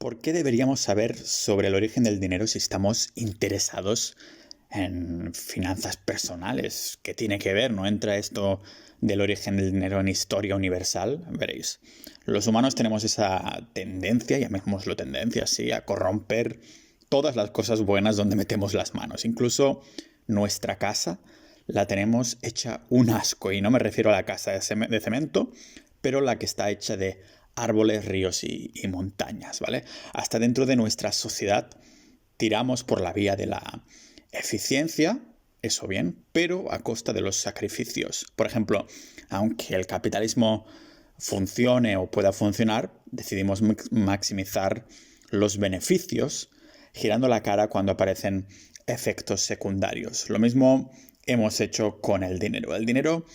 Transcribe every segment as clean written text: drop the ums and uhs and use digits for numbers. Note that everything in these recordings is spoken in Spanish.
¿Por qué deberíamos saber sobre el origen del dinero si estamos interesados en finanzas personales? ¿Qué tiene que ver? ¿No entra esto del origen del dinero en historia universal? Veréis. Los humanos tenemos esa tendencia, llamémoslo tendencia, sí, a corromper todas las cosas buenas donde metemos las manos. Incluso nuestra casa la tenemos hecha un asco. Y no me refiero a la casa de cemento, pero la que está hecha de árboles, ríos y montañas, ¿vale? Hasta dentro de nuestra sociedad tiramos por la vía de la eficiencia, eso bien, pero a costa de los sacrificios. Por ejemplo, aunque el capitalismo funcione o pueda funcionar, decidimos maximizar los beneficios, girando la cara cuando aparecen efectos secundarios. Lo mismo hemos hecho con el dinero. El dinero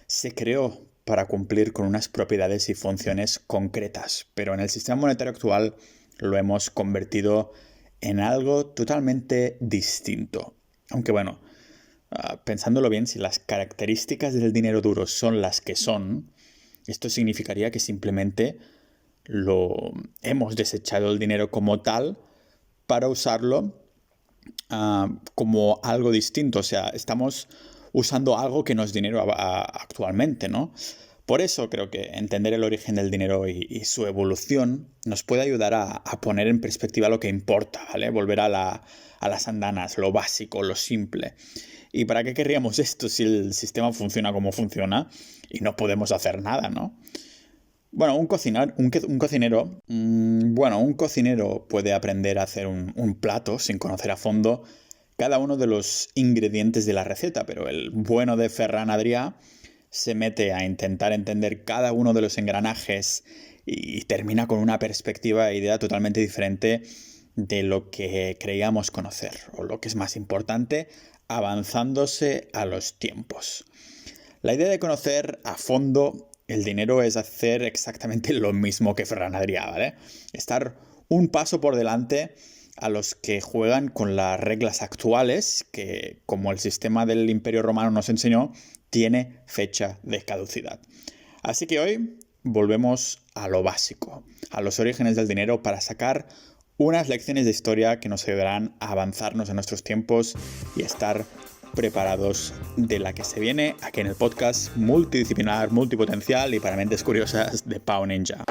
se creó para cumplir con unas propiedades y funciones concretas, pero en el sistema monetario actual lo hemos convertido en algo totalmente distinto. Aunque bueno, pensándolo bien, si las características del dinero duro son las que son, esto significaría que simplemente lo hemos desechado el dinero como tal para usarlo como algo distinto. O sea, estamos usando algo que no es dinero actualmente, ¿no? Por eso creo que entender el origen del dinero y su evolución nos puede ayudar a poner en perspectiva lo que importa, ¿vale? Volver a las andanas, lo básico, lo simple. ¿Y para qué querríamos esto si el sistema funciona como funciona y no podemos hacer nada, ¿no? Bueno, un cocinero puede aprender a hacer un plato sin conocer a fondo cada uno de los ingredientes de la receta, pero el bueno de Ferran Adrià se mete a intentar entender cada uno de los engranajes y termina con una perspectiva e idea totalmente diferente de lo que creíamos conocer, o lo que es más importante, avanzándose a los tiempos. La idea de conocer a fondo el dinero es hacer exactamente lo mismo que Ferran Adrià, ¿vale? Estar un paso por delante a los que juegan con las reglas actuales, que, como el sistema del Imperio Romano nos enseñó, tiene fecha de caducidad. Así que hoy volvemos a lo básico, a los orígenes del dinero, para sacar unas lecciones de historia que nos ayudarán a avanzarnos en nuestros tiempos y estar preparados de la que se viene aquí en el podcast multidisciplinar, multipotencial y para mentes curiosas de Pau Ninja.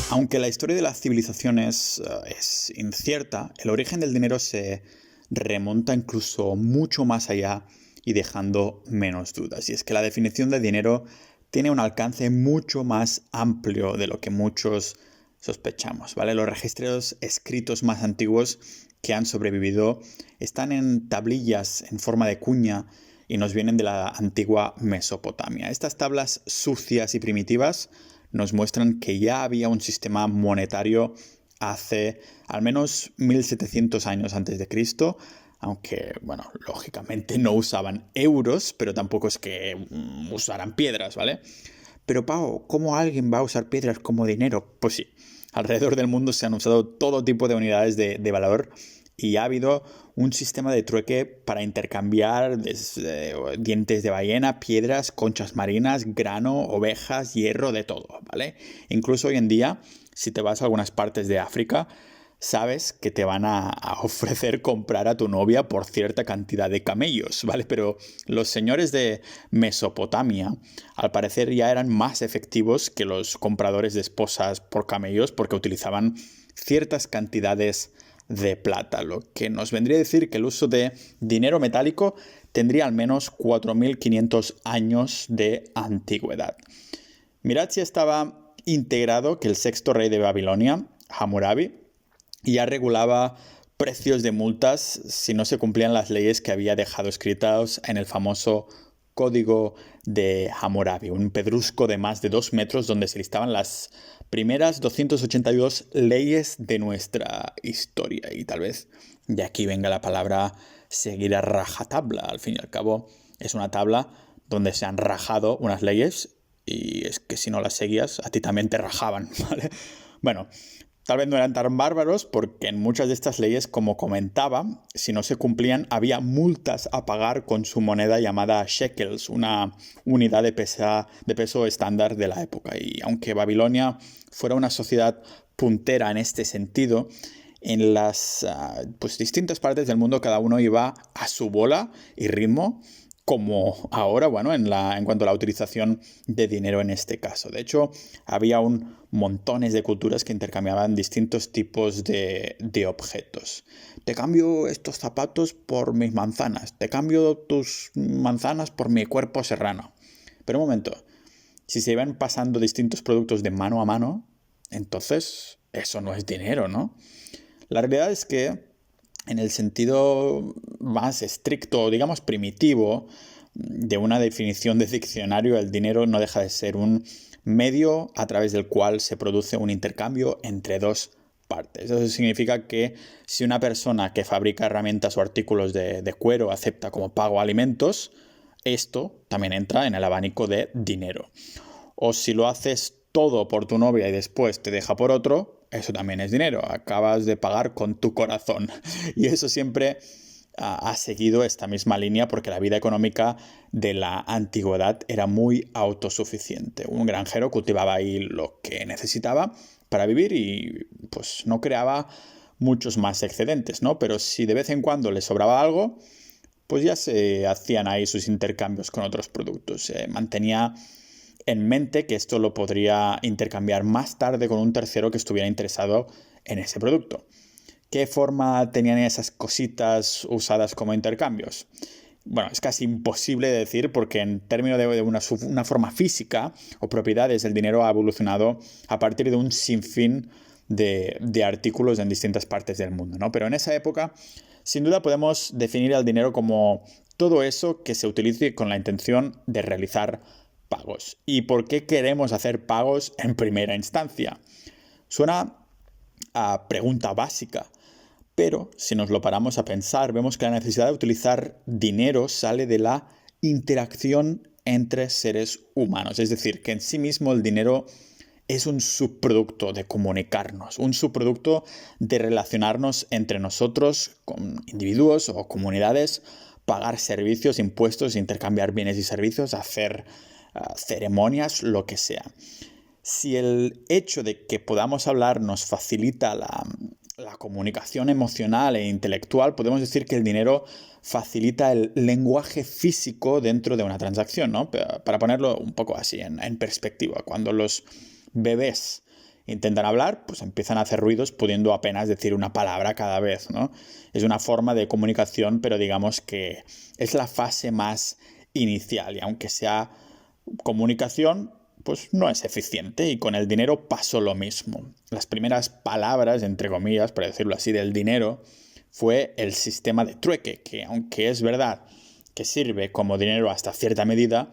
Aunque la historia de las civilizaciones es incierta, el origen del dinero se remonta incluso mucho más allá y dejando menos dudas. Y es que la definición de dinero tiene un alcance mucho más amplio de lo que muchos sospechamos, ¿vale? Los registros escritos más antiguos que han sobrevivido están en tablillas en forma de cuña y nos vienen de la antigua Mesopotamia. Estas tablas sucias y primitivas nos muestran que ya había un sistema monetario hace al menos 1700 años antes de Cristo, aunque, bueno, lógicamente no usaban euros, pero tampoco es que usaran piedras, ¿vale? Pero Pau, ¿cómo alguien va a usar piedras como dinero? Pues sí, alrededor del mundo se han usado todo tipo de unidades de valor y ha habido un sistema de trueque para intercambiar dientes de ballena, piedras, conchas marinas, grano, ovejas, hierro, de todo, ¿vale? Incluso hoy en día, si te vas a algunas partes de África, sabes que te van a ofrecer comprar a tu novia por cierta cantidad de camellos, ¿vale? Pero los señores de Mesopotamia, al parecer, ya eran más efectivos que los compradores de esposas por camellos porque utilizaban ciertas cantidades de plata, lo que nos vendría a decir que el uso de dinero metálico tendría al menos 4500 años de antigüedad. Mirad si estaba integrado que el sexto rey de Babilonia, Hammurabi, ya regulaba precios de multas si no se cumplían las leyes que había dejado escritas en el famoso Código de Hammurabi, un pedrusco de más de 2 metros donde se listaban las primeras 282 leyes de nuestra historia. Y tal vez de aquí venga la palabra seguir a rajatabla. Al fin y al cabo es una tabla donde se han rajado unas leyes y es que si no las seguías a ti también te rajaban, ¿vale? Bueno, Tal vez no eran tan bárbaros porque en muchas de estas leyes, como comentaba, si no se cumplían había multas a pagar con su moneda llamada shekels, una unidad de peso estándar de la época. Y aunque Babilonia fuera una sociedad puntera en este sentido, en las distintas partes del mundo cada uno iba a su bola y ritmo, como ahora, bueno, en cuanto a la utilización de dinero en este caso. De hecho, había montones de culturas que intercambiaban distintos tipos de objetos. Te cambio estos zapatos por mis manzanas, te cambio tus manzanas por mi cuerpo serrano. Pero un momento, si se iban pasando distintos productos de mano a mano, entonces eso no es dinero, ¿no? La realidad es que en el sentido más estricto, digamos primitivo, de una definición de diccionario, el dinero no deja de ser un medio a través del cual se produce un intercambio entre dos partes. Eso significa que si una persona que fabrica herramientas o artículos de cuero acepta como pago alimentos, esto también entra en el abanico de dinero. O si lo haces todo por tu novia y después te deja por otro, eso también es dinero. Acabas de pagar con tu corazón. Y eso siempre ha seguido esta misma línea porque la vida económica de la antigüedad era muy autosuficiente. Un granjero cultivaba ahí lo que necesitaba para vivir y pues no creaba muchos más excedentes, ¿no? Pero si de vez en cuando le sobraba algo, pues ya se hacían ahí sus intercambios con otros productos. Se mantenía en mente que esto lo podría intercambiar más tarde con un tercero que estuviera interesado en ese producto. ¿Qué forma tenían esas cositas usadas como intercambios? Bueno, es casi imposible de decir porque en términos de una forma física o propiedades, el dinero ha evolucionado a partir de un sinfín de artículos en distintas partes del mundo, ¿no? Pero en esa época, sin duda podemos definir el dinero como todo eso que se utilice con la intención de realizar pagos. ¿Y por qué queremos hacer pagos en primera instancia? Suena a pregunta básica, pero si nos lo paramos a pensar, vemos que la necesidad de utilizar dinero sale de la interacción entre seres humanos. Es decir, que en sí mismo el dinero es un subproducto de comunicarnos, un subproducto de relacionarnos entre nosotros, con individuos o comunidades, pagar servicios, impuestos, intercambiar bienes y servicios, hacer ceremonias, lo que sea. Si el hecho de que podamos hablar nos facilita la comunicación emocional e intelectual, podemos decir que el dinero facilita el lenguaje físico dentro de una transacción, ¿no? Para ponerlo un poco así, en perspectiva. Cuando los bebés intentan hablar, pues empiezan a hacer ruidos pudiendo apenas decir una palabra cada vez, ¿no? Es una forma de comunicación, pero digamos que es la fase más inicial y aunque sea comunicación, pues no es eficiente y con el dinero pasó lo mismo. Las primeras palabras, entre comillas, por decirlo así, del dinero fue el sistema de trueque, que aunque es verdad que sirve como dinero hasta cierta medida,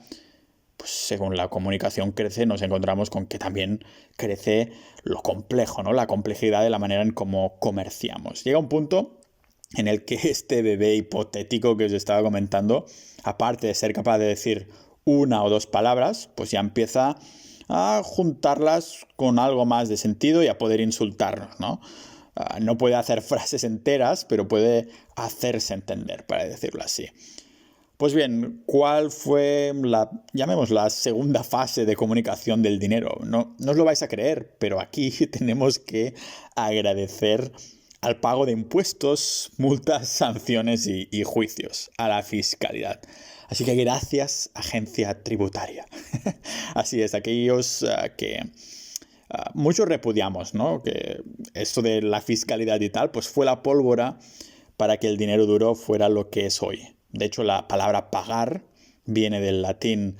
pues según la comunicación crece, nos encontramos con que también crece lo complejo, ¿no? La complejidad de la manera en cómo comerciamos. Llega un punto en el que este bebé hipotético que os estaba comentando, aparte de ser capaz de decir una o dos palabras, pues ya empieza a juntarlas con algo más de sentido y a poder insultarnos, ¿no? No puede hacer frases enteras, pero puede hacerse entender, para decirlo así. Pues bien, ¿cuál fue llamémosla, segunda fase de comunicación del dinero? No os lo vais a creer, pero aquí tenemos que agradecer al pago de impuestos, multas, sanciones y juicios, a la fiscalidad. Así que gracias, agencia tributaria. Así es, aquellos que muchos repudiamos, ¿no? Que esto de la fiscalidad y tal, pues fue la pólvora para que el dinero duro fuera lo que es hoy. De hecho, la palabra pagar viene del latín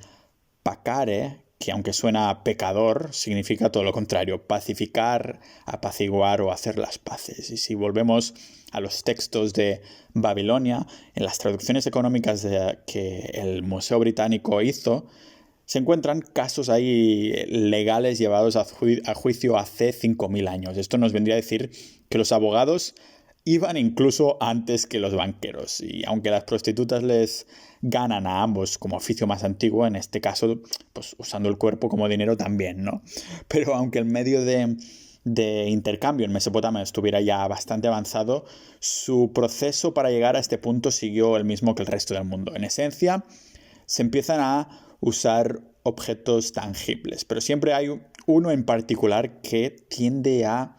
pacare, que aunque suena a pecador, significa todo lo contrario, pacificar, apaciguar o hacer las paces. Y si volvemos a los textos de Babilonia, en las traducciones económicas que el Museo Británico hizo, se encuentran casos ahí legales llevados a juicio hace 5.000 años. Esto nos vendría a decir que los abogados iban incluso antes que los banqueros. Y aunque las prostitutas les ganan a ambos como oficio más antiguo, en este caso, pues usando el cuerpo como dinero también, ¿no? Pero aunque el medio de de intercambio en Mesopotamia estuviera ya bastante avanzado, su proceso para llegar a este punto siguió el mismo que el resto del mundo. En esencia, se empiezan a usar objetos tangibles, pero siempre hay uno en particular que tiende a,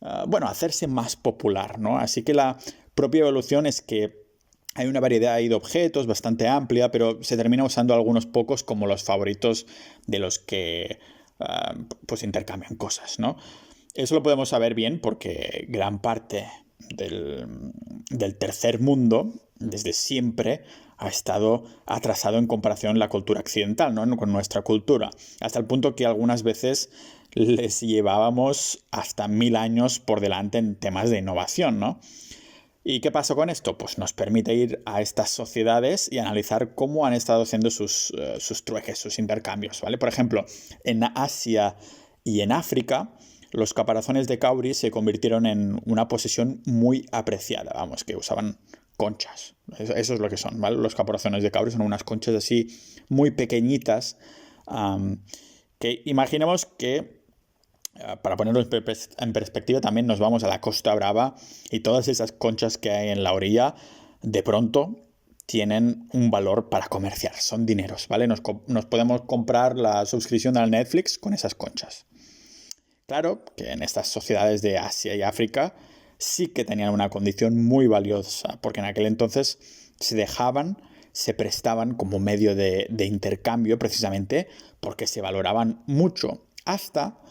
hacerse más popular, ¿no? Así que la propia evolución es que hay una variedad ahí de objetos bastante amplia, pero se termina usando algunos pocos como los favoritos de los que pues intercambian cosas, ¿no? Eso lo podemos saber bien porque gran parte del tercer mundo, desde siempre, ha estado atrasado en comparación la cultura occidental, ¿no? Con nuestra cultura, hasta el punto que algunas veces les llevábamos hasta 1000 años por delante en temas de innovación, ¿no? ¿Y qué pasó con esto? Pues nos permite ir a estas sociedades y analizar cómo han estado haciendo sus trueques, sus intercambios, ¿vale? Por ejemplo, en Asia y en África, los caparazones de Caury se convirtieron en una posesión muy apreciada, vamos, que usaban conchas. Eso es lo que son, ¿vale? Los caparazones de Caury son unas conchas así muy pequeñitas, que imaginemos que, para ponerlo en perspectiva, también nos vamos a la Costa Brava y todas esas conchas que hay en la orilla, de pronto tienen un valor para comerciar, son dineros, ¿vale? Nos podemos comprar la suscripción al Netflix con esas conchas. Claro que en estas sociedades de Asia y África sí que tenían una condición muy valiosa, porque en aquel entonces se prestaban como medio de intercambio precisamente porque se valoraban mucho, hasta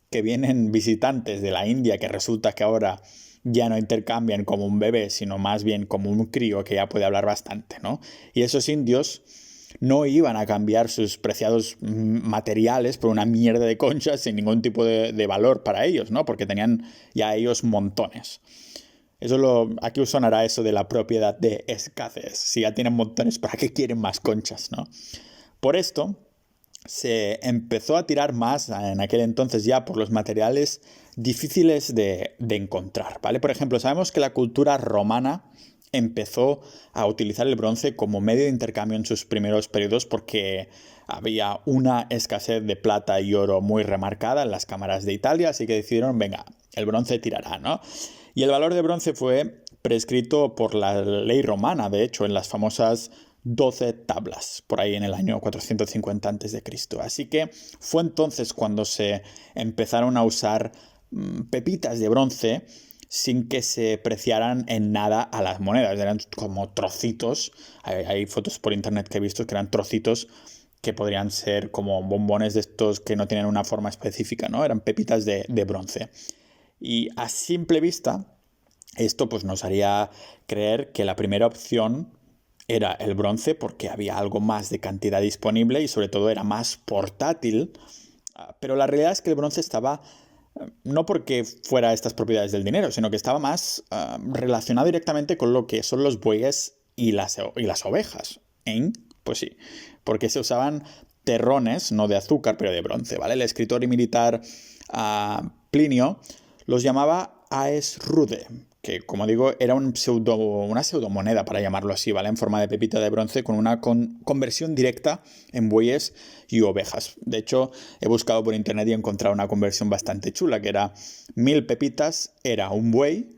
que vienen visitantes de la India que resulta que ahora ya no intercambian como un bebé, sino más bien como un crío que ya puede hablar bastante, ¿no? Y esos indios no iban a cambiar sus preciados materiales por una mierda de conchas sin ningún tipo de valor para ellos, ¿no? Porque tenían ya ellos montones. Aquí os sonará eso de la propiedad de escasez. Si ya tienen montones, ¿para qué quieren más conchas, no? Por esto se empezó a tirar más en aquel entonces ya por los materiales difíciles de encontrar, ¿vale? Por ejemplo, sabemos que la cultura romana empezó a utilizar el bronce como medio de intercambio en sus primeros periodos porque había una escasez de plata y oro muy remarcada en las cámaras de Italia, así que decidieron, venga, el bronce tirará, ¿no? Y el valor de bronce fue prescrito por la ley romana, de hecho, en las famosas 12 tablas, por ahí en el año 450 a.C. Así que fue entonces cuando se empezaron a usar pepitas de bronce sin que se preciaran en nada a las monedas. Eran como trocitos. Hay fotos por internet que he visto que eran trocitos que podrían ser como bombones de estos que no tienen una forma específica, ¿no? Eran pepitas de bronce. Y a simple vista, esto pues nos haría creer que la primera opción era el bronce porque había algo más de cantidad disponible y sobre todo era más portátil. Pero la realidad es que el bronce estaba, no porque fuera estas propiedades del dinero, sino que estaba más relacionado directamente con lo que son los bueyes y las ovejas. Pues sí, porque se usaban terrones, no de azúcar, pero de bronce, ¿vale? El escritor y militar Plinio los llamaba aes rude, que, como digo, era una pseudomoneda, para llamarlo así, ¿vale? En forma de pepita de bronce con una conversión directa en bueyes y ovejas. De hecho, he buscado por internet y he encontrado una conversión bastante chula, que era 1000 pepitas era un buey,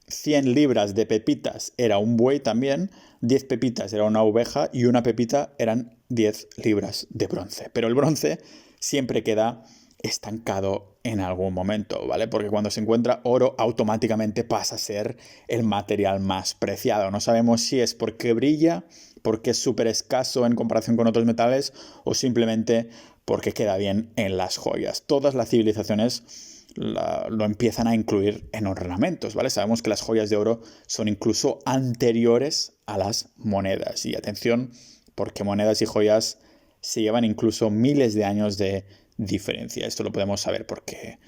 100 libras de pepitas era un buey también, 10 pepitas era una oveja y una pepita eran 10 libras de bronce. Pero el bronce siempre queda estancado en algún momento, ¿vale? Porque cuando se encuentra oro automáticamente pasa a ser el material más preciado. No sabemos si es porque brilla, porque es súper escaso en comparación con otros metales o simplemente porque queda bien en las joyas. Todas las civilizaciones lo empiezan a incluir en ornamentos, ¿vale? Sabemos que las joyas de oro son incluso anteriores a las monedas. Y atención, porque monedas y joyas se llevan incluso miles de años de diferencia. Esto lo podemos saber porque,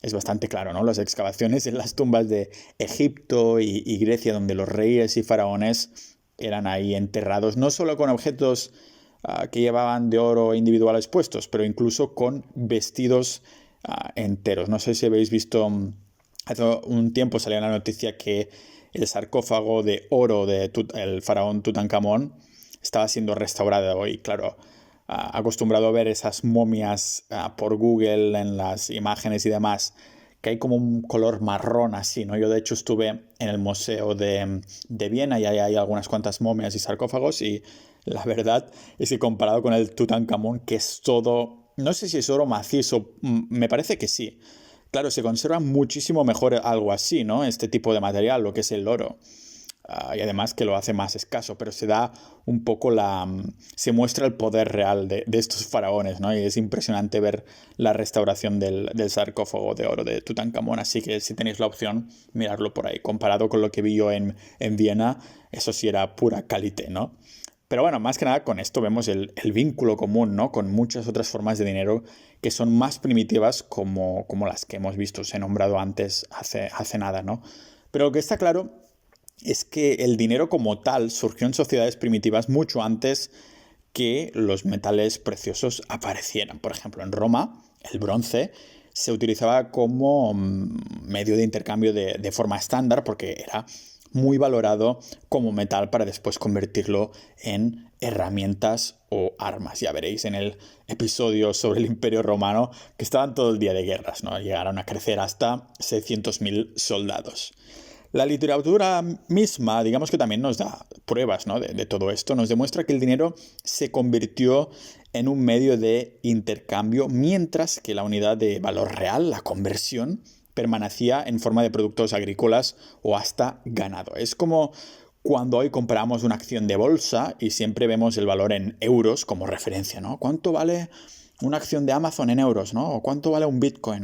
es bastante claro, ¿no? Las excavaciones en las tumbas de Egipto y Grecia, donde los reyes y faraones eran ahí enterrados, no solo con objetos que llevaban de oro individuales puestos, pero incluso con vestidos enteros. No sé si habéis visto, hace un tiempo salió la noticia que el sarcófago de oro del faraón Tutankamón estaba siendo restaurado y, claro, acostumbrado a ver esas momias por Google en las imágenes y demás, que hay como un color marrón así, ¿no? Yo de hecho estuve en el Museo de Viena y ahí hay algunas cuantas momias y sarcófagos y la verdad es que comparado con el Tutankamón, que es todo, no sé si es oro macizo, me parece que sí. Claro, se conserva muchísimo mejor algo así, ¿no? Este tipo de material, lo que es el oro. Y además que lo hace más escaso, pero se da un poco se muestra el poder real de estos faraones, ¿no? Y es impresionante ver la restauración del sarcófago de oro de Tutankamón, así que si tenéis la opción, mirarlo por ahí. Comparado con lo que vi yo en Viena, eso sí era pura calité, ¿no? Pero bueno, más que nada con esto vemos el vínculo común, ¿no? Con muchas otras formas de dinero que son más primitivas como las que hemos visto, os he nombrado antes hace nada, ¿no? Pero lo que está claro es que el dinero como tal surgió en sociedades primitivas mucho antes que los metales preciosos aparecieran. Por ejemplo, en Roma, el bronce se utilizaba como medio de intercambio de forma estándar porque era muy valorado como metal para después convertirlo en herramientas o armas. Ya veréis en el episodio sobre el Imperio Romano que estaban todo el día de guerras, ¿no? Llegaron a crecer hasta 600.000 soldados. La literatura misma, digamos que también nos da pruebas, ¿no? de todo esto, nos demuestra que el dinero se convirtió en un medio de intercambio, mientras que la unidad de valor real, la conversión, permanecía en forma de productos agrícolas o hasta ganado. Es como cuando hoy compramos una acción de bolsa y siempre vemos el valor en euros como referencia, ¿no? ¿Cuánto vale una acción de Amazon en euros, ¿no? ¿O cuánto vale un Bitcoin?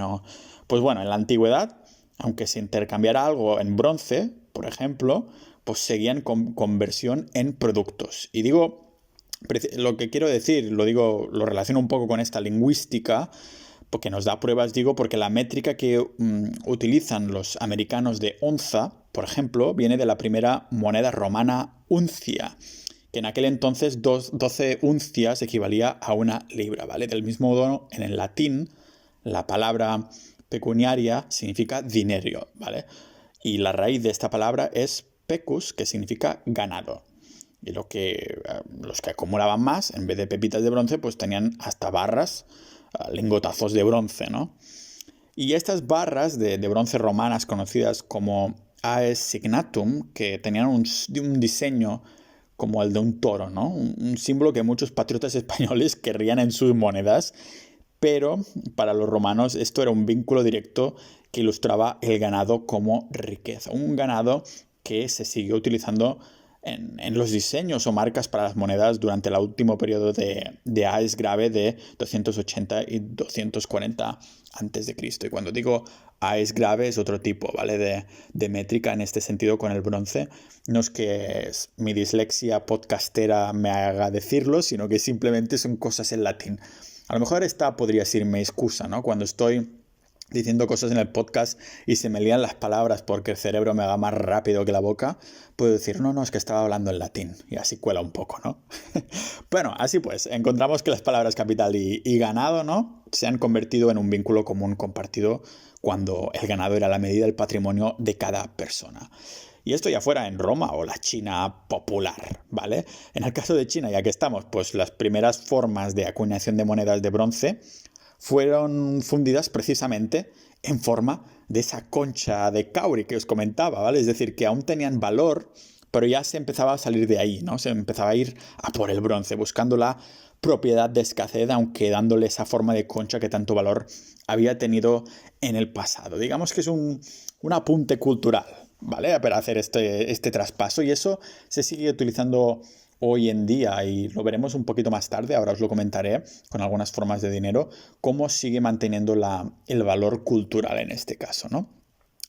Pues bueno, en la antigüedad, aunque se intercambiara algo en bronce, por ejemplo, pues seguían con conversión en productos. Y digo, lo que quiero decir, lo relaciono un poco con esta lingüística, porque nos da pruebas, digo, porque la métrica que utilizan los americanos de onza, por ejemplo, viene de la primera moneda romana uncia, que en aquel entonces 12 uncias equivalía a una libra, ¿vale? Del mismo modo, en el latín, la palabra pecuniaria significa dinero, ¿vale? Y la raíz de esta palabra es pecus, que significa ganado. Y los que acumulaban más, en vez de pepitas de bronce, pues tenían hasta barras, lingotazos de bronce, ¿no? Y estas barras de bronce romanas, conocidas como aes signatum, que tenían un diseño como el de un toro, ¿no? Un símbolo que muchos patriotas españoles querrían en sus monedas, pero para los romanos esto era un vínculo directo que ilustraba el ganado como riqueza. Un ganado que se siguió utilizando en los diseños o marcas para las monedas durante el último periodo de Aes grave de 280 y 240 a.C. Y cuando digo Aes grave es otro tipo, ¿vale? De métrica en este sentido con el bronce. No es que mi dislexia podcastera me haga decirlo, sino que simplemente son cosas en latín. A lo mejor esta podría ser mi excusa, ¿no? Cuando estoy diciendo cosas en el podcast y se me lían las palabras porque el cerebro me va más rápido que la boca, puedo decir, no, es que estaba hablando en latín. Y así cuela un poco, ¿no? Bueno, así pues, encontramos que las palabras capital y ganado, ¿no? Se han convertido en un vínculo común compartido cuando el ganado era la medida del patrimonio de cada persona. Y esto ya fuera en Roma o la China popular, ¿vale? En el caso de China, ya que estamos, pues las primeras formas de acuñación de monedas de bronce fueron fundidas precisamente en forma de esa concha de cauri que os comentaba, ¿vale? Es decir, que aún tenían valor, pero ya se empezaba a salir de ahí, ¿no? Se empezaba a ir a por el bronce, buscando la propiedad de escasez, aunque dándole esa forma de concha que tanto valor había tenido en el pasado. Digamos que es un apunte cultural, ¿vale? Para hacer este traspaso, y eso se sigue utilizando hoy en día y lo veremos un poquito más tarde, ahora os lo comentaré con algunas formas de dinero, cómo sigue manteniendo el valor cultural en este caso, ¿no?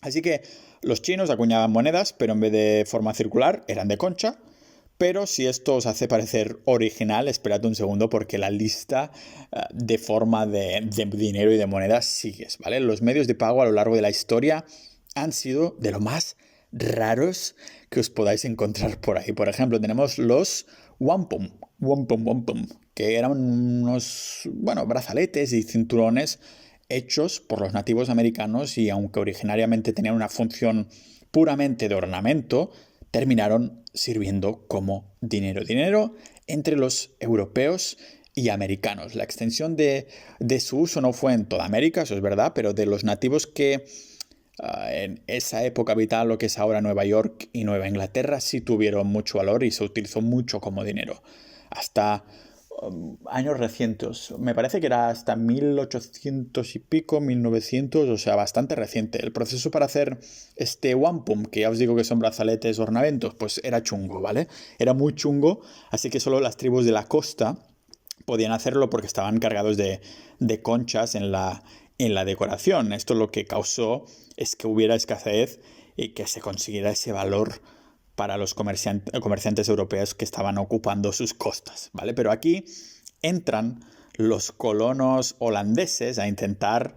Así que los chinos acuñaban monedas, pero en vez de forma circular eran de concha. Pero si esto os hace parecer original, esperad un segundo porque la lista de forma de dinero y de monedas sigues, ¿vale? Los medios de pago a lo largo de la historia han sido de lo más raros que os podáis encontrar por ahí. Por ejemplo, tenemos los wampum, que eran unos, brazaletes y cinturones hechos por los nativos americanos y aunque originariamente tenían una función puramente de ornamento, terminaron sirviendo como dinero. Dinero entre los europeos y americanos. La extensión de su uso no fue en toda América, eso es verdad, pero de los nativos que en esa época vital, lo que es ahora Nueva York y Nueva Inglaterra, sí tuvieron mucho valor y se utilizó mucho como dinero. Hasta años recientes. Me parece que era hasta 1800 y pico, 1900, o sea, bastante reciente. El proceso para hacer este wampum, que ya os digo que son brazaletes, ornamentos, pues era chungo, ¿vale? Era muy chungo, así que solo las tribus de la costa podían hacerlo porque estaban cargados de conchas en la decoración. Esto lo que causó es que hubiera escasez y que se consiguiera ese valor para los comerciantes europeos que estaban ocupando sus costas, ¿vale? Pero aquí entran los colonos holandeses a intentar,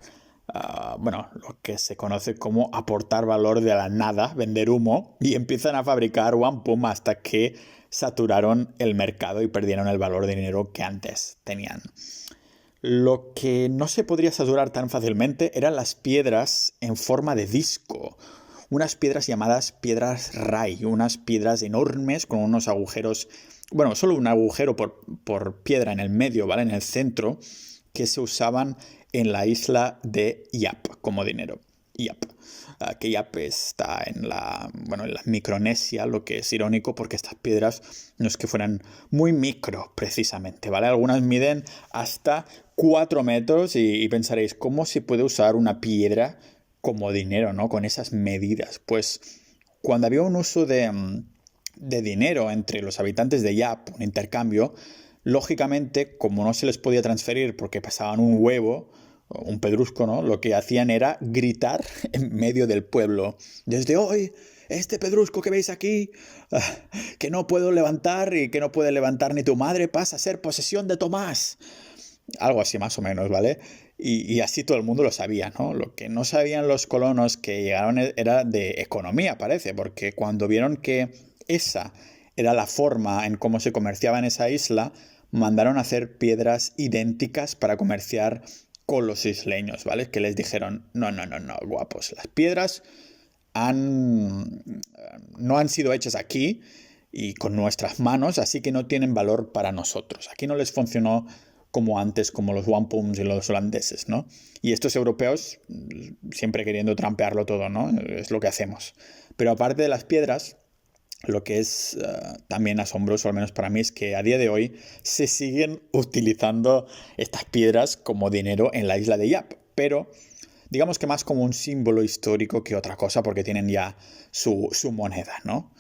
bueno, lo que se conoce como aportar valor de la nada, vender humo, y empiezan a fabricar wampum hasta que saturaron el mercado y perdieron el valor de dinero que antes tenían. Lo que no se podría saturar tan fácilmente eran las piedras en forma de disco. Unas piedras llamadas piedras Rai, unas piedras enormes con unos agujeros, bueno, solo un agujero por piedra en el medio, ¿vale? En el centro, que se usaban en la isla de Yap como dinero. Yap. Que Yap está en la Micronesia, lo que es irónico porque estas piedras no es que fueran muy micro precisamente, ¿vale? Algunas miden hasta 4 metros y pensaréis, ¿cómo se puede usar una piedra como dinero, ¿no? Con esas medidas. Pues cuando había un uso de dinero entre los habitantes de Yap, un intercambio, lógicamente, como no se les podía transferir porque pesaban un huevo, un pedrusco, ¿no? Lo que hacían era gritar en medio del pueblo. Desde hoy, este pedrusco que veis aquí, que no puedo levantar y que no puede levantar ni tu madre, pasa a ser posesión de Tomás. Algo así más o menos, ¿vale? Y así todo el mundo lo sabía, ¿no? Lo que no sabían los colonos que llegaron era de economía, parece, porque cuando vieron que esa era la forma en cómo se comerciaba en esa isla, mandaron a hacer piedras idénticas para comerciar con los isleños, ¿vale? Que les dijeron, no, guapos, las piedras no han sido hechas aquí y con nuestras manos, así que no tienen valor para nosotros. Aquí no les funcionó como antes, como los wampums y los holandeses, ¿no? Y estos europeos siempre queriendo trampearlo todo, ¿no? Es lo que hacemos. Pero aparte de las piedras, lo que es también asombroso, al menos para mí, es que a día de hoy se siguen utilizando estas piedras como dinero en la isla de Yap, pero digamos que más como un símbolo histórico que otra cosa, porque tienen ya su moneda, ¿no?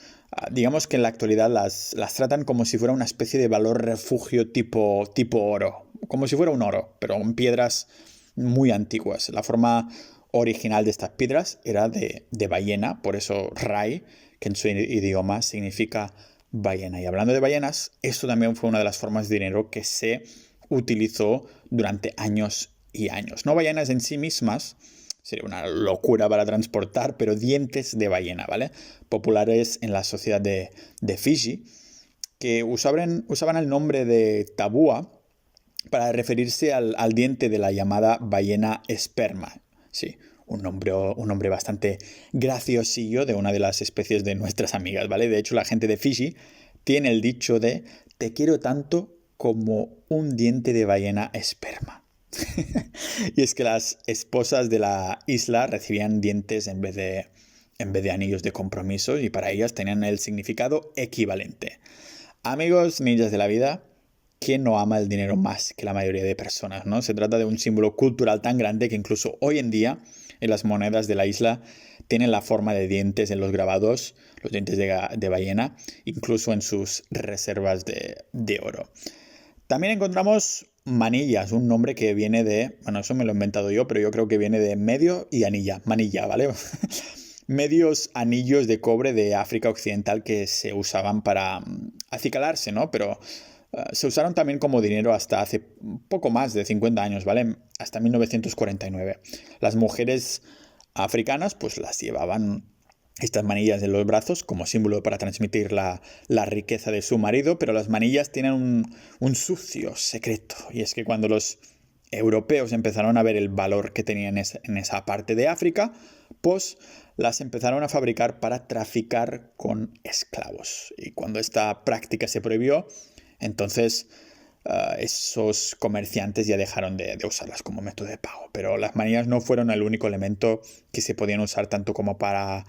Digamos que en la actualidad las tratan como si fuera una especie de valor refugio tipo oro, como si fuera un oro, pero con piedras muy antiguas. La forma original de estas piedras era de ballena, por eso Rai, que en su idioma significa ballena. Y hablando de ballenas, esto también fue una de las formas de dinero que se utilizó durante años y años. No ballenas en sí mismas, sería una locura para transportar, pero dientes de ballena, ¿vale? Populares en la sociedad de Fiji, que usaban el nombre de tabúa para referirse al diente de la llamada ballena esperma. Sí, un nombre bastante graciosillo de una de las especies de nuestras amigas, ¿vale? De hecho, la gente de Fiji tiene el dicho de te quiero tanto como un diente de ballena esperma. Y es que las esposas de la isla recibían dientes en vez de anillos de compromiso y para ellas tenían el significado equivalente. Amigos ninjas de la vida, ¿quién no ama el dinero más que la mayoría de personas, ¿no? Se trata de un símbolo cultural tan grande que incluso hoy en día en las monedas de la isla tienen la forma de dientes en los grabados, los dientes de ballena, incluso en sus reservas de oro. También encontramos manillas, un nombre que viene de, bueno, eso me lo he inventado yo, pero yo creo que viene de medio y anilla, manilla, ¿vale? Medios anillos de cobre de África Occidental que se usaban para acicalarse, ¿no? Pero se usaron también como dinero hasta hace poco más de 50 años, ¿vale? Hasta 1949. Las mujeres africanas pues las llevaban estas manillas en los brazos como símbolo para transmitir la riqueza de su marido, pero las manillas tienen un sucio secreto, y es que cuando los europeos empezaron a ver el valor que tenían en esa parte de África, pues las empezaron a fabricar para traficar con esclavos. Y cuando esta práctica se prohibió, entonces esos comerciantes ya dejaron de usarlas como método de pago. Pero las monedas no fueron el único elemento que se podían usar tanto como para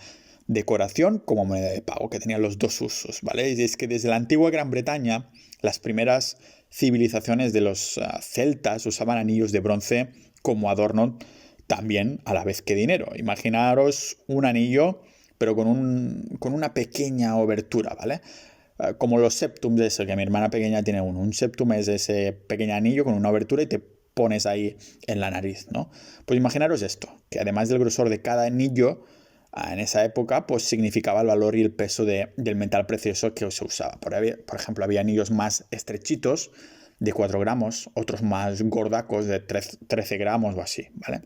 decoración como moneda de pago, que tenían los dos usos, ¿vale? Y es que desde la antigua Gran Bretaña, las primeras civilizaciones de los celtas usaban anillos de bronce como adorno también a la vez que dinero. Imaginaros un anillo, pero con una pequeña obertura, ¿vale? Como los septums, eso, que mi hermana pequeña tiene uno. Un septum es ese pequeño anillo con una abertura y te pones ahí en la nariz, ¿no? Pues imaginaros esto, que además del grosor de cada anillo, en esa época, pues significaba el valor y el peso del metal precioso que se usaba. Por ejemplo, había anillos más estrechitos, de 4 gramos, otros más gordacos, de 13 gramos o así, ¿vale?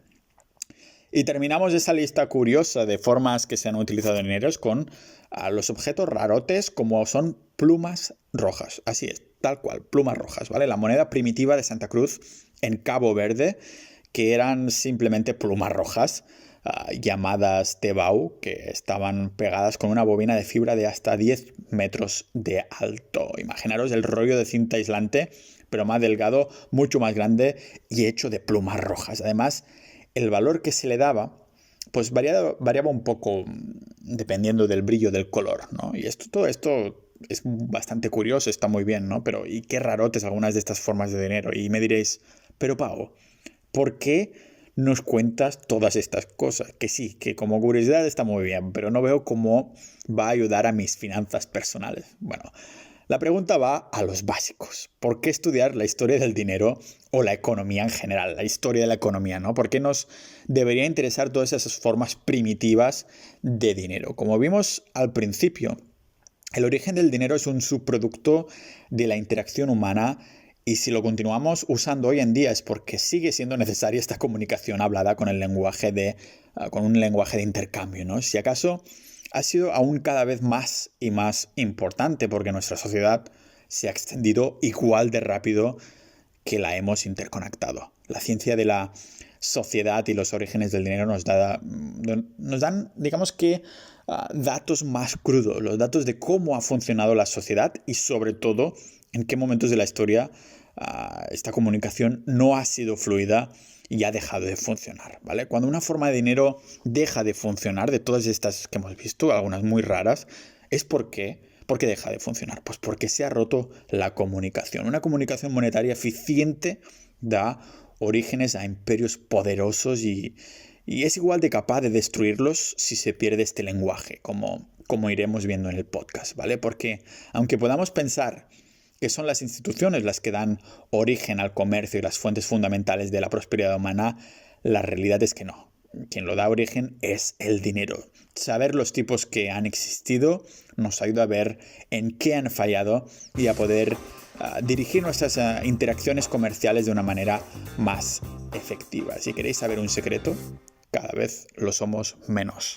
Y terminamos esa lista curiosa de formas que se han utilizado en dineros con los objetos rarotes como son plumas rojas. Así es, tal cual, plumas rojas, ¿vale? La moneda primitiva de Santa Cruz en Cabo Verde, que eran simplemente plumas rojas, llamadas tebau, que estaban pegadas con una bobina de fibra de hasta 10 metros de alto. Imaginaros el rollo de cinta aislante, pero más delgado, mucho más grande y hecho de plumas rojas. Además, el valor que se le daba, pues variaba un poco dependiendo del brillo del color, ¿no? Y todo esto es bastante curioso, está muy bien, ¿no? Pero ¿y qué rarotes algunas de estas formas de dinero? Y me diréis, pero Pau, ¿por qué nos cuentas todas estas cosas? Que sí, que como curiosidad está muy bien, pero no veo cómo va a ayudar a mis finanzas personales. Bueno, la pregunta va a los básicos. ¿Por qué estudiar la historia del dinero o la economía en general? La historia de la economía, ¿no? ¿Por qué nos debería interesar todas esas formas primitivas de dinero? Como vimos al principio, el origen del dinero es un subproducto de la interacción humana y si lo continuamos usando hoy en día es porque sigue siendo necesaria esta comunicación hablada con un lenguaje de intercambio, ¿no? Si acaso ha sido aún cada vez más y más importante porque nuestra sociedad se ha extendido igual de rápido que la hemos interconectado. La ciencia de la sociedad y los orígenes del dinero nos dan, digamos que, datos más crudos, los datos de cómo ha funcionado la sociedad y sobre todo en qué momentos de la historia esta comunicación no ha sido fluida y ha dejado de funcionar, ¿vale? Cuando una forma de dinero deja de funcionar, de todas estas que hemos visto, algunas muy raras, es ¿por qué deja de funcionar? Pues porque se ha roto la comunicación. Una comunicación monetaria eficiente da orígenes a imperios poderosos y es igual de capaz de destruirlos si se pierde este lenguaje, como iremos viendo en el podcast, ¿vale? Porque aunque podamos pensar que son las instituciones las que dan origen al comercio y las fuentes fundamentales de la prosperidad humana, la realidad es que no. Quien lo da origen es el dinero. Saber los tipos que han existido nos ayuda a ver en qué han fallado y a poder dirigir nuestras interacciones comerciales de una manera más efectiva. Si queréis saber un secreto, cada vez lo somos menos.